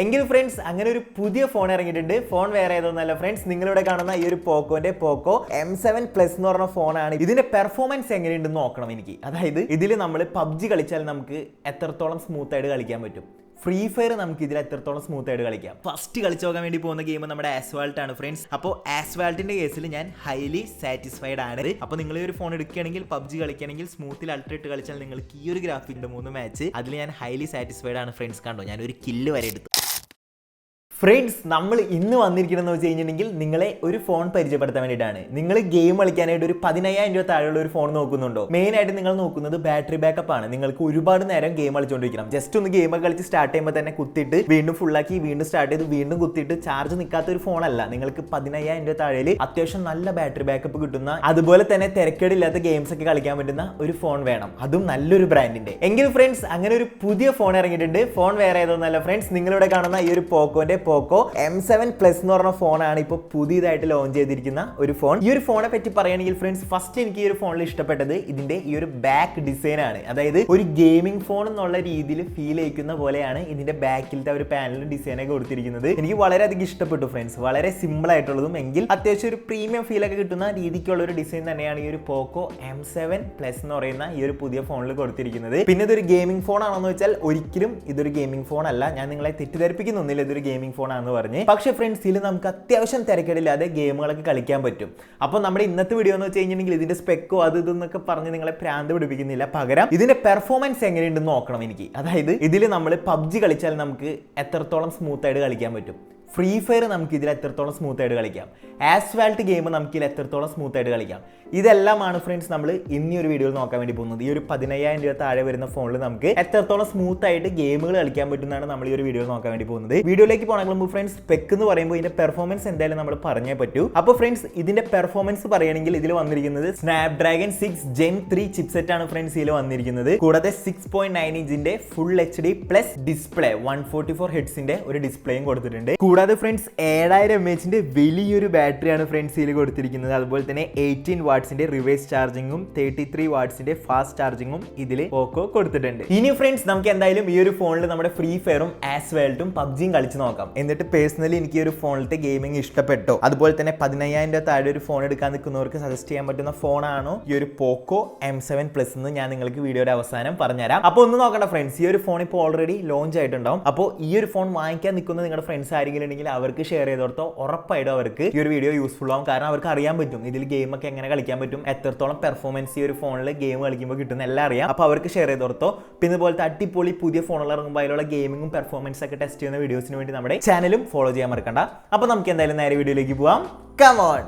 എങ്കിൽ ഫ്രണ്ട്സ് അങ്ങനെ ഒരു പുതിയ ഫോൺ ഇറങ്ങിയിട്ടുണ്ട്. ഫോൺ വേറെ ഏതൊന്നല്ല ഫ്രണ്ട്സ്, നിങ്ങളിവിടെ കാണുന്ന ഈ ഒരു പോക്കോന്റെ പോക്കോ M7 Plus എന്ന് പറഞ്ഞ ഫോണാണ്. ഇതിന്റെ പെർഫോമൻസ് എങ്ങനെയുണ്ടെന്ന് നോക്കണം എനിക്ക്. അതായത് ഇതിൽ നമ്മൾ പബ്ജി കളിച്ചാൽ നമുക്ക് എത്രത്തോളം സ്മൂത്ത് ആയിട്ട് കളിക്കാൻ പറ്റും, ഫ്രീ ഫയർ നമുക്ക് ഇതിൽ എത്രത്തോളം സ്മൂത്ത് ആയിട്ട് കളിക്കാം. ഫസ്റ്റ് കളിച്ചു നോക്കാൻ വേണ്ടി പോകുന്ന ഗെയിം നമ്മുടെ ആസ്വാൾട്ട് ആണ് ഫ്രണ്ട്സ്. അപ്പോൾ ആസ്വാൾട്ടിന്റെ കേസിൽ ഞാൻ ഹൈലി സാറ്റിസ്ഫൈഡ് ആണ്. അപ്പോൾ നിങ്ങൾ ഈ ഒരു ഫോൺ എടുക്കുകയാണെങ്കിൽ പബ്ജി കളിക്കുകയാണെങ്കിൽ സ്മൂത്തിൽ അൾട്ര ഇട്ട് കളിച്ചാൽ നിങ്ങൾക്ക് ഈ ഒരു ഗ്രാഫിക്കിന്റെ 3 മാച്ച് അതിൽ ഞാൻ ഹൈലി സാറ്റിസ്ഫൈഡ് ആണ് ഫ്രണ്ട്സ്. കണ്ടോ, ഞാൻ ഒരു കില്ല് വരെ എടുത്തു. ഫ്രണ്ട്സ്, നമ്മൾ ഇന്ന് വന്നിരിക്കണമെന്ന് വെച്ച് കഴിഞ്ഞിട്ടുണ്ടെങ്കിൽ നിങ്ങളെ ഒരു ഫോൺ പരിചയപ്പെടുത്താൻ വേണ്ടിയിട്ടാണ്. നിങ്ങൾ ഗെയിം കളിക്കാനായിട്ട് ഒരു 10,000 രൂപ താഴെയുള്ള ഒരു ഫോൺ നോക്കുന്നുണ്ടോ? മെയിൻ ആയിട്ട് നിങ്ങൾ നോക്കുന്നത് ബാറ്ററി ബാക്കപ്പ് ആണ്. നിങ്ങൾക്ക് ഒരുപാട് നേരം ഗെയിം കളിച്ചുകൊണ്ടിരിക്കണം. ജസ്റ്റ് ഒന്ന് ഗെയിം കളിച്ച് സ്റ്റാർട്ട് ചെയ്യുമ്പോൾ തന്നെ കുത്തിയിട്ട് വീണ്ടും ഫുള്ളാക്കി വീണ്ടും സ്റ്റാർട്ട് ചെയ്ത് വീണ്ടും കുത്തിയിട്ട് ചാർജ് നിൽക്കാത്ത ഒരു ഫോണല്ല. നിങ്ങൾക്ക് 10,000 രൂപ താഴെയിൽ അത്യാവശ്യം നല്ല ബാറ്ററി ബാക്കപ്പ് കിട്ടുന്ന, അതുപോലെ തന്നെ തിരക്കേടില്ലാത്ത ഗെയിംസ് ഒക്കെ കളിക്കാൻ പറ്റുന്ന ഒരു ഫോൺ വേണം, അതും നല്ലൊരു ബ്രാൻഡിന്റെ. എങ്കിൽ ഫ്രണ്ട്സ് അങ്ങനെ ഒരു പുതിയ ഫോൺ ഇറങ്ങിയിട്ടുണ്ട്. ഫോൺ വേറെ ഏതൊന്നല്ല ഫ്രണ്ട്സ്, നിങ്ങളിവിടെ കാണുന്ന ഈ ഒരു പോക്കോന്റെ പോക്കോ M7 Plus എന്ന് പറഞ്ഞ ഫോണാണ് ഇപ്പോൾ പുതിയതായിട്ട് ലോഞ്ച് ചെയ്തിരിക്കുന്ന ഒരു ഫോൺ. ഈ ഒരു ഫോണെ പറ്റി പറയുകയാണെങ്കിൽ ഫ്രണ്ട്സ്, ഫസ്റ്റ് എനിക്ക് ഈ ഒരു ഫോണിൽ ഇഷ്ടപ്പെട്ടത് ഇതിന്റെ ഈ ഒരു ബാക്ക് ഡിസൈൻ ആണ്. അതായത് ഒരു ഗെയിമിംഗ് ഫോൺ എന്നുള്ള രീതിയിൽ ഫീൽ ചെയ്യിക്കുന്ന പോലെയാണ് ഇതിന്റെ ബാക്കിലത്തെ ഒരു പാനലും ഡിസൈനൊക്കെ കൊടുത്തിരിക്കുന്നത്. എനിക്ക് വളരെയധികം ഇഷ്ടപ്പെട്ടു ഫ്രണ്ട്സ്. വളരെ സിമ്പിൾ ആയിട്ടുള്ളതും എങ്കിൽ അത്യാവശ്യം ഒരു പ്രീമിയം ഫീൽ ഒക്കെ കിട്ടുന്ന രീതിക്കുള്ള ഒരു ഡിസൈൻ തന്നെയാണ് ഈ ഒരു പോക്കോ M7 Plus എന്ന് പറയുന്ന ഈ ഒരു പുതിയ ഫോണിൽ കൊടുത്തിരിക്കുന്നത്. പിന്നെ ഇതൊരു ഗെയിമിംഗ് ഫോൺ ആണെന്ന് വെച്ചാൽ ഒരിക്കലും ഇതൊരു ഗെയിമിംഗ് ഫോൺ അല്ല. ഞാൻ നിങ്ങളെ തെറ്റിദ്ധരിപ്പിക്കുന്നൊന്നുമില്ല ഇതൊരു ഗെയിമിംഗ് ഫോൺ ആണെന്ന് പറഞ്ഞ്. പക്ഷേ ഫ്രണ്ട്സ്, ഇതിൽ നമുക്ക് അത്യാവശ്യം തിരക്കേടില്ലാതെ ഗെയിമുകളൊക്കെ കളിക്കാൻ പറ്റും. അപ്പോൾ നമ്മുടെ ഇന്നത്തെ വീഡിയോ എന്ന് വെച്ച് കഴിഞ്ഞിട്ടുണ്ടെങ്കിൽ ഇതിന്റെ സ്പെക്കോ അത് ഇതെന്നൊക്കെ പറഞ്ഞ് നിങ്ങളെ പ്രാന്ത് പിടിപ്പിക്കുന്നില്ല. പകരം ഇതിന്റെ പെർഫോമൻസ് എങ്ങനെയുണ്ടെന്ന് നോക്കണം എനിക്ക്. അതായത് ഇതിൽ നമ്മൾ പബ്ജി കളിച്ചാൽ നമുക്ക് എത്രത്തോളം സ്മൂത്ത് ആയിട്ട് കളിക്കാൻ പറ്റും, ഫ്രീ ഫയർ നമുക്ക് ഇതിൽ എത്രത്തോളം സ്മൂത്ത് ആയിട്ട് കളിക്കാം, ആസ്വാൾട്ട് ഗെയിം നമുക്ക് ഇതിൽ എത്രത്തോളം സ്മൂത്ത് ആയിട്ട് കളിക്കാം. ഇതെല്ലാമാണ് ഫ്രണ്ട്സ് നമ്മൾ ഇനി ഒരു വീഡിയോയിൽ നോക്കാൻ വേണ്ടി പോകുന്നത്. ഈ ഒരു 10,000 രൂപ താഴെ വരുന്ന ഫോണിൽ നമുക്ക് എത്രത്തോളം സ്മൂത്ത് ആയിട്ട് ഗെയിമുകൾ കളിക്കാൻ പറ്റുന്നതാണ് നമ്മൾ ഈ ഒരു വീഡിയോയിൽ നോക്കാൻ വേണ്ടി പോകുന്നത്. വീഡിയോയിലേക്ക് പോകണമെങ്കിൽ മുമ്പ് ഫ്രണ്ട്സ്, സ്പെക്ക് എന്ന് പറയുമ്പോൾ ഇതിന്റെ പെർഫോമൻസ് എന്തായാലും നമ്മൾ പറഞ്ഞേ പറ്റൂ. അപ്പോൾ ഫ്രണ്ട്സ്, ഇതിന്റെ പെർഫോമൻസ് പറയുകയാണെങ്കിൽ ഇതിൽ വന്നിരിക്കുന്നത് സ്നാപ്ഡ്രാഗൺ 6 Gen 3 ചിപ്സെറ്റ് ആണ് ഫ്രണ്ട്സ് ഇതിൽ വന്നിരിക്കുന്നത്. കൂടാതെ 6.9 ഇഞ്ചിന്റെ ഫുൾ HD പ്ലസ് ഡിസ്പ്ലേ 144 ഹെർട്സിന്റെ ഒരു ഡിസ്പ്ലേയും കൊടുത്തിട്ടുണ്ട്. കൂടാതെ ഫ്രണ്ട്സ് 7000 mAh വലിയൊരു ബാറ്ററിയാണ് ഫ്രണ്ട്സ് ഇതിൽ കൊടുത്തിരിക്കുന്നത്. അതുപോലെ തന്നെ 18 വാട്ട്സിന്റെ റിവേഴ്സ് ചാർജിങ്ങും 33 വാട്ട്സിന്റെ ഫാസ്റ്റ് ചാർജിങ്ങും ഇതിൽ പോക്കോ കൊടുത്തിട്ടുണ്ട്. ഇനി ഫ്രണ്ട്സ്, നമുക്ക് എന്തായാലും ഈ ഒരു ഫോണിൽ നമ്മുടെ ഫ്രീ ഫയറും ആസ്വാൾട്ടും പബ്ജിയും കളിച്ച് നോക്കാം. എന്നിട്ട് പേഴ്സണലി എനിക്ക് ഈ ഒരു ഫോണിലത്തെ ഗെയിമിംഗ് ഇഷ്ടപ്പെട്ടോ, അതുപോലെ തന്നെ 10,000 രൂപ താഴെ ഒരു ഫോൺ എടുക്കാൻ നിൽക്കുന്നവർക്ക് സജസ്റ്റ് ചെയ്യാൻ പറ്റുന്ന ഫോണാണോ ഈ ഒരു പോക്കോ M7 Plus എന്ന് ഞാൻ നിങ്ങൾക്ക് വീഡിയോയുടെ അവസാനം പറഞ്ഞുതരാം. അപ്പോൾ ഒന്ന് നോക്കണ്ട ഫ്രണ്ട്സ്, ഈ ഒരു ഫോൺ ഇപ്പോൾ ഓൾറെഡി ലോഞ്ച് ആയിട്ടുണ്ടാവും. അപ്പോൾ ഈ ഒരു ഫോൺ വാങ്ങിക്കാൻ നിൽക്കുന്ന നിങ്ങളുടെ ഫ്രണ്ട്സ് ആരെങ്കിലും ഉണ്ടെങ്കിൽ അവർക്ക് ഷെയർ ചെയ്തോർത്തോ ഉറപ്പായിട്ടും അവർക്ക് ഈ ഒരു വീഡിയോ യൂസ്ഫുൾ ആവും. കാരണം അവർക്ക് അറിയാൻ പറ്റും ഇതിൽ ഗെയിമൊക്കെ എങ്ങനെ കളിക്കാൻ പറ്റും, എത്രത്തോളം പെർഫോമൻസ് ഈ ഒരു ഫോണിൽ ഗെയിം കളിക്കുമ്പോൾ കിട്ടുന്ന എല്ലാം അറിയാം. അപ്പോൾ അവർക്ക് ഷെയർ ചെയ്തോർത്തോ. പിന്നെ ഇതുപോലത്തെ അടിപൊളി പുതിയ ഫോണുകൾ ഇറങ്ങുമ്പോൾ അതിലുള്ള ഗെയിമിങ്ങും പെർഫോമൻസ് ഒക്കെ ടെസ്റ്റ് ചെയ്യുന്ന വീഡിയോസിന് വേണ്ടി നമ്മുടെ ചാനലും ഫോളോ ചെയ്യാൻ മറക്കണ്ട. അപ്പോൾ നമുക്ക് എന്തായാലും നേരെ വീഡിയോയിലേക്ക് പോവാം. കം ഓൺ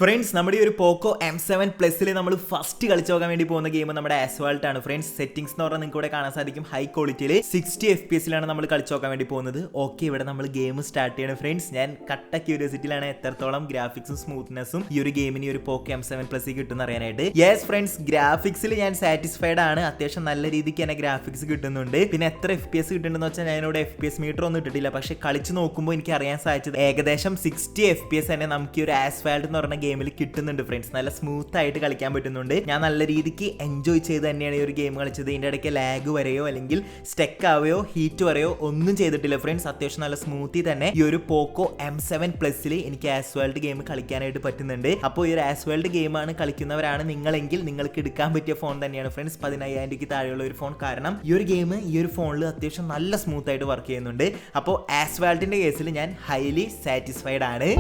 ഫ്രണ്ട്സ്, നമ്മുടെ ഈ ഒരു പോക്കോ M7 Plusൽ നമ്മൾ ഫസ്റ്റ് കളിച്ചു നോക്കാൻ വേണ്ടി പോകുന്ന ഗെയിം നമ്മുടെ ആസ്വാൾട്ട് ആണ് ഫ്രണ്ട്സ്. സെറ്റിംഗ്സ് എന്ന് പറഞ്ഞാൽ നിങ്ങൾക്ക് ഇവിടെ കാണാൻ സാധിക്കും ഹൈ ക്വാളിറ്റിയിൽ 60 FPS നമ്മൾ കളിച്ചു നോക്കാൻ വേണ്ടി പോകുന്നത്. ഓക്കെ, ഇവിടെ നമ്മൾ ഗെയിം സ്റ്റാർട്ട് ചെയ്യണം ഫ്രണ്ട്സ്. ഞാൻ കട്ട ക്യൂരിയോസിറ്റിയിലാണ് എത്രത്തോളം ഗ്രാഫിക്സും സ്മൂത്ത്നെസ്സും ഈ ഒരു ഗെയിമിന് ഈ ഒരു പോക്കോ M7 Plus കിട്ടുന്ന അറിയാനായിട്ട്. യെസ് ഫ്രണ്ട്സ്, ഗ്രാഫിക്സിൽ ഞാൻ സാറ്റിസ്ഫൈഡ് ആണ്. അത്യാവശ്യം നല്ല രീതിക്ക് തന്നെ ഗ്രാഫിക്സ് കിട്ടുന്നുണ്ട്. പിന്നെ എത്ര FPS കിട്ടുന്നുണ്ടെന്ന് വെച്ചാൽ ഞാനിവിടെ FPS മീറ്റർ ഒന്നും ഇട്ടിട്ടില്ല. പക്ഷെ കളിച്ച് നോക്കുമ്പോൾ എനിക്ക് അറിയാൻ സാധിച്ചത് ഏകദേശം 60 FPS തന്നെ നമുക്ക് ഈ ഒരു ആസ്വാൾട്ട് എന്ന് പറഞ്ഞ ഗെയിമിൽ കിട്ടുന്നുണ്ട് ഫ്രണ്ട്സ്. നല്ല സ്മൂത്ത് ആയിട്ട് കളിക്കാൻ പറ്റുന്നുണ്ട്. ഞാൻ നല്ല രീതിക്ക് എൻജോയ് ചെയ്ത് തന്നെയാണ് ഈ ഒരു ഗെയിം കളിച്ചത്. ഇതിൻ്റെ ഇടയ്ക്ക് ലാഗ് വരെയോ അല്ലെങ്കിൽ സ്റ്റക്ക് ആവുകയോ ഹീറ്റ് വരെയോ ഒന്നും ചെയ്തിട്ടില്ല ഫ്രണ്ട്സ്. അത്യാവശ്യം നല്ല സ്മൂത്തി തന്നെ ഈ ഒരു പോക്കോ M7 Plusൽ എനിക്ക് ആസ്വാൾട്ട് ഗെയിം കളിക്കാനായിട്ട് പറ്റുന്നുണ്ട്. അപ്പോൾ ഈ ഒരു ആസ്വാൾട്ട് ഗെയിമാണ് കളിക്കുന്നവരാണ് നിങ്ങളെങ്കിൽ നിങ്ങൾക്ക് എടുക്കാൻ പറ്റിയ ഫോൺ തന്നെയാണ് ഫ്രണ്ട്സ് 10,000 രൂപയ്ക്ക് താഴെയുള്ള ഒരു ഫോൺ. കാരണം ഈ ഒരു ഗെയിം ഈ ഒരു ഫോണിൽ അത്യാവശ്യം നല്ല സ്മൂത്ത് ആയിട്ട് വർക്ക് ചെയ്യുന്നുണ്ട്. അപ്പോൾ ആസ്വാൾട്ടിന്റെ കേസിൽ ഞാൻ ഹൈലി സാറ്റിസ്ഫൈഡ് ആണ്.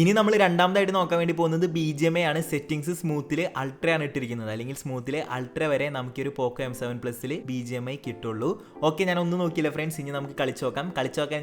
ഇനി നമ്മൾ രണ്ടാമതായിട്ട് നോക്കാൻ വേണ്ടി പോകുന്നത് BGMI ആണ്. സെറ്റിംഗ്സ് സ്മൂത്തിൽ അൾട്രയാണ് ഇട്ടിരിക്കുന്നത്, അല്ലെങ്കിൽ സ്മൂത്തിൽ അൾട്ര വരെ നമുക്കൊരു പോക്കോ M7 Plusൽ BGMI കിട്ടുള്ളൂ. ഓക്കെ, ഞാൻ ഒന്നും നോക്കിയില്ല ഫ്രണ്ട്സ്. ഇനി നമുക്ക് കളിച്ചു നോക്കാം.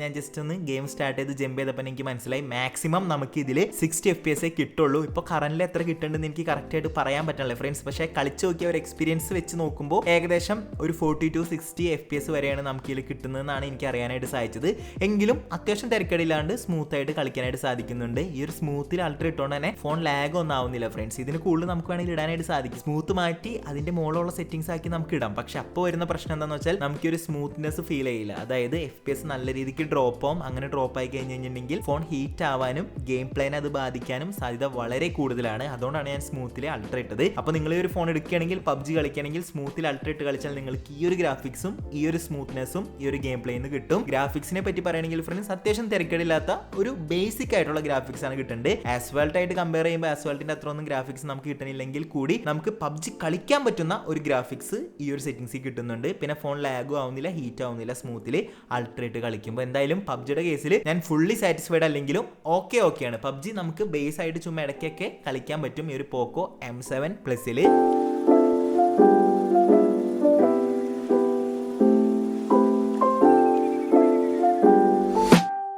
ഞാൻ ജസ്റ്റ് ഒന്ന് ഗെയിം സ്റ്റാർട്ട് ചെയ്ത് ജമ്പ് ചെയ്തപ്പോൾ എനിക്ക് മനസ്സിലായി മാക്സിമം നമുക്ക് ഇതിൽ 60 FPS കിട്ടുള്ളൂ. ഇപ്പോൾ കറന്റിൽ എത്ര കിട്ടുന്നുണ്ടെന്ന് എനിക്ക് കറക്റ്റായിട്ട് പറയാൻ പറ്റില്ല ഫ്രണ്ട്സ്. പക്ഷേ കളിച്ചു നോക്കിയ ഒരു എക്സ്പീരിയൻസ് വെച്ച് നോക്കുമ്പോൾ ഏകദേശം ഒരു 40 to 60 FPS വരെയാണ് നമുക്ക് ഇതിൽ കിട്ടുന്നതെന്നാണ് എനിക്ക് അറിയാനായിട്ട് സാധിച്ചത്. എങ്കിലും അത്യാവശ്യം തിരക്കേടില്ലാണ്ട് സ്മൂത്ത് ആയിട്ട് കളിക്കാനായിട്ട് സാധിക്കുന്നുണ്ട്. ഈ ഒരു സ്മൂത്തിൽ അൾട്ര ഇട്ടുകൊണ്ട് തന്നെ ഫോൺ ലാഗ് ഒന്നും ആവുന്നില്ല ഫ്രണ്ട്സ്. ഇതിന് കൂടുതൽ നമുക്ക് വേണമെങ്കിൽ ഇടാനായിട്ട് സാധിക്കും. സ്മൂത്ത് മാറ്റി അതിന്റെ മുകളിലുള്ള സെറ്റിംഗ്സ് ആക്കി നമുക്ക് ഇടാം. പക്ഷെ അപ്പോൾ വരുന്ന പ്രശ്നം എന്താണെന്ന് വെച്ചാൽ നമുക്ക് ഒരു സ്മൂത്ത്നെസ് ഫീൽ ചെയ്യില്ല. അതായത് FPS നല്ല രീതിക്ക് ഡ്രോപ്പ് ആവും. അങ്ങനെ ഡ്രോപ്പ് ആയി കഴിഞ്ഞിട്ടുണ്ടെങ്കിൽ ഫോൺ ഹീറ്റ് ആവാനും ഗെയിം പ്ലേനെ അത് ബാധിക്കാനും സാധ്യത വളരെ കൂടുതലാണ്. അതുകൊണ്ടാണ് ഞാൻ സ്മൂത്തിൽ അൾട്ര ഇട്ടത്. അപ്പോൾ നിങ്ങൾ ഈ ഒരു ഫോൺ എടുക്കുകയാണെങ്കിൽ PUBG കളിക്കുകയാണെങ്കിൽ സ്മൂത്തിൽ അൾട്ര ഇട്ട് കളിച്ചാൽ നിങ്ങൾക്ക് ഈ ഒരു ഗ്രാഫിക്സും ഈ ഒരു സ്മൂത്ത്നെസ്സും ഈ ഒരു ഗെയിം പ്ലേന്ന് കിട്ടും. ഗ്രാഫിക്സിനെ പറ്റി പറയുകയാണെങ്കിൽ ഫ്രണ്ട്സ് അത്യാവശ്യം തിരക്കേടില്ലാത്ത ഒരു ബേസിക് ആയിട്ടുള്ള ഗ്രാഫിക്സ് ആണ് കിട്ടുന്നത്. ആസ്ഫാൾട്ട് ആയിട്ട് കമ്പയർ ചെയ്യുമ്പോൾ ആസ്ഫാൾട്ടിന്റെ അത്ര ഒന്നും ഗ്രാഫിക്സ് നമുക്ക് കിട്ടണില്ലെങ്കിൽ കൂടി നമുക്ക് PUBG കളിക്കാൻ പറ്റുന്ന ഒരു ഗ്രാഫിക്സ് ഈ ഒരു സെറ്റിംഗ്സിൽ കിട്ടുന്നുണ്ട്. പിന്നെ ഫോൺ ലാഗും ആവുന്നില്ല, ഹീറ്റ് ആവുന്നില്ല സ്മൂത്തിൽ അൾട്ര ഇട്ട് കളിക്കുമ്പോൾ. എന്തായാലും PUBGയുടെ കേസിൽ ഞാൻ ഫുള്ളി സാറ്റിസ്ഫൈഡ് അല്ലെങ്കിലും ഓക്കെയാണ്. PUBG നമുക്ക് ബേസ് ആയിട്ട് ചുമ്മാ ഇടയ്ക്കൊക്കെ കളിക്കാൻ പറ്റും ഈ ഒരു പോക്കോ M7 Plusൽ.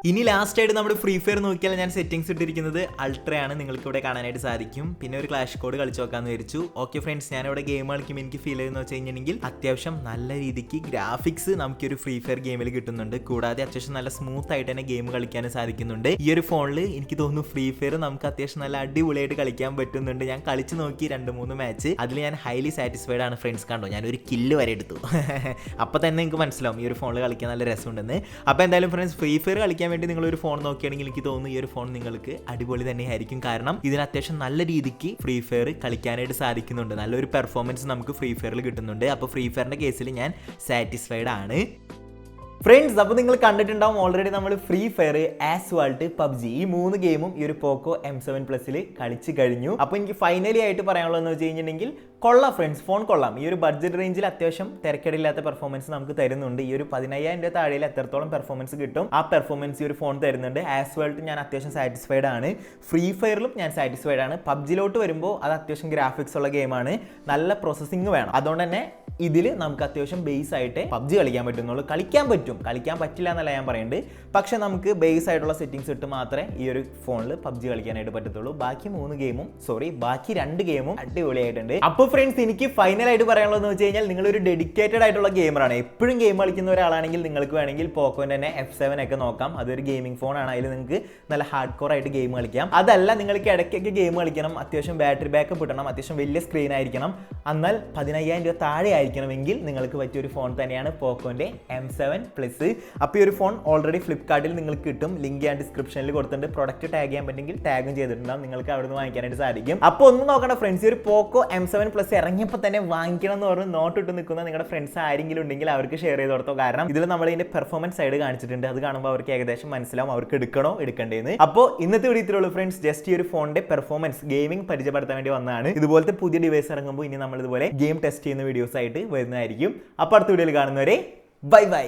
ഇനി ലാസ്റ്റ് ആയിട്ട് നമ്മുടെ ഫ്രീ ഫയർ നോക്കിയാൽ ഞാൻ സെറ്റിംഗ്സ് ഇട്ടിരിക്കുന്നത് അൾട്രയാണ്, നിങ്ങൾക്ക് ഇവിടെ കാണാനായിട്ട് സാധിക്കും. പിന്നെ ഒരു ക്ലാഷ് കോഡ് കളിച്ച് നോക്കാമെന്ന് വിചാരിച്ചു. ഓക്കെ ഫ്രണ്ട്സ്, ഞാനിവിടെ ഗെയിം കളിക്കുമ്പോൾ എനിക്ക് ഫീൽ ചെയ്തെന്ന് വെച്ച് കഴിഞ്ഞിട്ടുണ്ടെങ്കിൽ അത്യാവശ്യം നല്ല രീതിക്ക് ഗ്രാഫിക്സ് നമുക്ക് ഒരു ഫ്രീ ഫയർ ഗെയിമിൽ കിട്ടുന്നുണ്ട്. കൂടാതെ അത്യാവശ്യം നല്ല സ്മൂത്ത് ആയിട്ട് തന്നെ ഗെയിം കളിക്കാനും സാധിക്കുന്നുണ്ട്. ഈ ഒരു ഫോണിൽ എനിക്ക് തോന്നുന്നു ഫ്രീ ഫയർ നമുക്ക് അത്യാവശ്യം നല്ല അടിപൊളിയായിട്ട് കളിക്കാൻ പറ്റുന്നുണ്ട്. ഞാൻ കളിച്ച് നോക്കി 2-3 മാച്ച്, അതിൽ ഞാൻ ഹൈലി സാറ്റിസ്ഫൈഡ് ആണ് ഫ്രണ്ട്സ്. കണ്ടോ, ഞാനൊരു കില്ല് വരെ എടുത്തു. അപ്പോൾ തന്നെ നിങ്ങൾക്ക് മനസ്സിലാവും ഈ ഒരു ഫോണിൽ കളിക്കാൻ നല്ല രസമുണ്ടെന്ന്. അപ്പോൾ എന്തായാലും ഫ്രണ്ട്സ്, ഫ്രീ ഫയർ കളിക്കാൻ വേണ്ടി നിങ്ങളൊരു ഫോൺ നോക്കുകയാണെങ്കിൽ എനിക്ക് തോന്നുന്നു ഈ ഒരു ഫോൺ നിങ്ങൾക്ക് അടിപൊളി തന്നെയായിരിക്കും. കാരണം ഇതിന് അത്യാവശ്യം നല്ല രീതിക്ക് ഫ്രീ ഫയർ കളിക്കാനായിട്ട് സാധിക്കുന്നുണ്ട്. നല്ലൊരു പെർഫോമൻസ് നമുക്ക് ഫ്രീ ഫയറിൽ കിട്ടുന്നുണ്ട്. അപ്പോൾ ഫ്രീ ഫയറിന്റെ കേസിൽ ഞാൻ സാറ്റിസ്ഫൈഡ് ആണ് ഫ്രണ്ട്സ്. അപ്പോൾ നിങ്ങൾ കണ്ടിട്ടുണ്ടാവും ഓൾറെഡി നമ്മൾ ഫ്രീ ഫയർ, ആസ്വാൾട്ട്, PUBG ഈ 3 ഗെയിമും ഈ ഒരു പോക്കോ M7 Plusൽ കളിച്ച് കഴിഞ്ഞു. അപ്പോൾ എനിക്ക് ഫൈനലി ആയിട്ട് പറയാനുള്ളതെന്ന് വെച്ച് കഴിഞ്ഞിട്ടുണ്ടെങ്കിൽ കൊള്ളാം ഫ്രണ്ട്സ്, ഫോൺ കൊള്ളാം. ഈ ഒരു ബഡ്ജറ്റ് റേഞ്ചിൽ അത്യാവശ്യം തിരക്കേടില്ലാത്ത പെർഫോമൻസ് നമുക്ക് തരുന്നുണ്ട്. ഈ ഒരു 15,000 രൂപ താഴെയിൽ എത്രത്തോളം പെർഫോമൻസ് കിട്ടും ആ പെർഫോമൻസ് ഈ ഒരു ഫോൺ തരുന്നുണ്ട്. ആസ്വാൾട്ട് ഞാൻ അത്യാവശ്യം സാറ്റിസ്ഫൈഡ് ആണ്. ഫ്രീ ഫയറിലും ഞാൻ സാറ്റിസ്ഫൈഡ് ആണ്. PUBGയിലോട്ട് വരുമ്പോൾ അത് അത്യാവശ്യം ഗ്രാഫിക്സ് ഉള്ള ഗെയിമാണ്, നല്ല പ്രോസസ്സിങ് വേണം. അതുകൊണ്ട് തന്നെ ഇതിൽ നമുക്ക് അത്യാവശ്യം ബേസ് ആയിട്ട് PUBG കളിക്കാൻ പറ്റുന്നുള്ളൂ. കളിക്കാൻ പറ്റില്ല എന്നല്ല ഞാൻ പറയുന്നത്. പക്ഷെ നമുക്ക് ബേസ് ആയിട്ടുള്ള സെറ്റിംഗ്സ് ഇട്ട് മാത്രമേ ഈ ഒരു ഫോണിൽ PUBG കളിക്കാനായിട്ട് പറ്റത്തുള്ളൂ. ബാക്കി 2 ഗെയിമും അടിപൊളിയായിട്ടുണ്ട്. അപ്പോൾ ഫ്രണ്ട്സ്, എനിക്ക് ഫൈനലായിട്ട് പറയാനുള്ളതെന്ന് വെച്ച് കഴിഞ്ഞാൽ നിങ്ങളൊരു ഡെഡിക്കേറ്റഡ് ആയിട്ടുള്ള ഗെയിമറാണ്, എപ്പോഴും ഗെയിം കളിക്കുന്ന ഒരാളാണെങ്കിൽ നിങ്ങൾക്ക് വേണമെങ്കിൽ പോക്കോൻ്റെ തന്നെ F7 ഒക്കെ നോക്കാം. അതൊരു ഗെയിമിംഗ് ഫോണാണ്. അതിൽ നിങ്ങൾക്ക് നല്ല ഹാർഡ് കോർ ആയിട്ട് ഗെയിം കളിക്കാം. അതല്ല, നിങ്ങൾക്ക് ഇടയ്ക്കൊക്കെ ഗെയിം കളിക്കണം, അത്യാവശ്യം ബാറ്ററി ബാക്കപ്പ് കിട്ടണം, അത്യാവശ്യം വലിയ സ്ക്രീൻ ആയിരിക്കണം, എന്നാൽ 15,000 രൂപ താഴെ ആയിരിക്കണമെങ്കിൽ നിങ്ങൾക്ക് പറ്റിയൊരു ഫോൺ തന്നെയാണ് പോക്കോൻ്റെ M7 Plus. അപ്പോൾ ഈ ഒരു ഫോൺ ഓൾറെഡി ഫ്ലിപ്കാർട്ടിൽ നിങ്ങൾക്ക് കിട്ടും. ലിങ്ക് ഞാൻ ഡിസ്ക്രിപ്ഷനിൽ കൊടുത്തിട്ടുണ്ട്. പ്രൊഡക്റ്റ് ടാഗ് ചെയ്യാൻ പറ്റുമെങ്കിൽ ടാഗും ചെയ്തിട്ടുണ്ടാവും. നിങ്ങൾക്ക് അവിടെ നിന്ന് വാങ്ങിക്കാനായിട്ട് സാധിക്കും. അപ്പോൾ ഒന്നും നോക്കണം ഫ്രണ്ട്സ്, ഈ ഒരു പോക്കോ M7 Plus ഇറങ്ങിയപ്പോൾ തന്നെ വാങ്ങിക്കണം എന്ന് പറഞ്ഞ് നോട്ട് ഇട്ട് നിൽക്കുന്ന നിങ്ങളുടെ ഫ്രണ്ട്സ് ആരെങ്കിലും ഉണ്ടെങ്കിൽ അവർക്ക് ഷെയർ ചെയ്ത് കൊടുത്തോ. കാരണം ഇതിൽ നമ്മൾ ഇതിന്റെ പെർഫോമൻസ് സൈഡ് കാണിച്ചിട്ടുണ്ട്. അത് കാണുമ്പോൾ അവർക്ക് ഏകദേശം മനസ്സിലാവും അവർക്ക് എടുക്കണോ എടുക്കേണ്ടതെന്ന്. അപ്പോൾ ഇന്നത്തെ വീഡിയോ ഇത്രയുള്ളൂ ഫ്രണ്ട്സ്. ജസ്റ്റ് ഈ ഒരു ഫോണിന്റെ പെർഫോമൻസ് ഗെയിമിംഗ് പരിചയപ്പെടുത്താൻ വേണ്ടി വന്നതാണ്. ഇതുപോലത്തെ പുതിയ ഡിവൈസ് ഇറങ്ങുമ്പോൾ ഇനി നമ്മൾ ഇതുപോലെ ഗെയിം ടെസ്റ്റ് ചെയ്യുന്ന വീഡിയോസ് ആയിട്ട് വരുന്നതായിരിക്കും. അപ്പോൾ അടുത്ത വീഡിയോയിൽ കാണുന്നവരെ ബൈ ബൈ.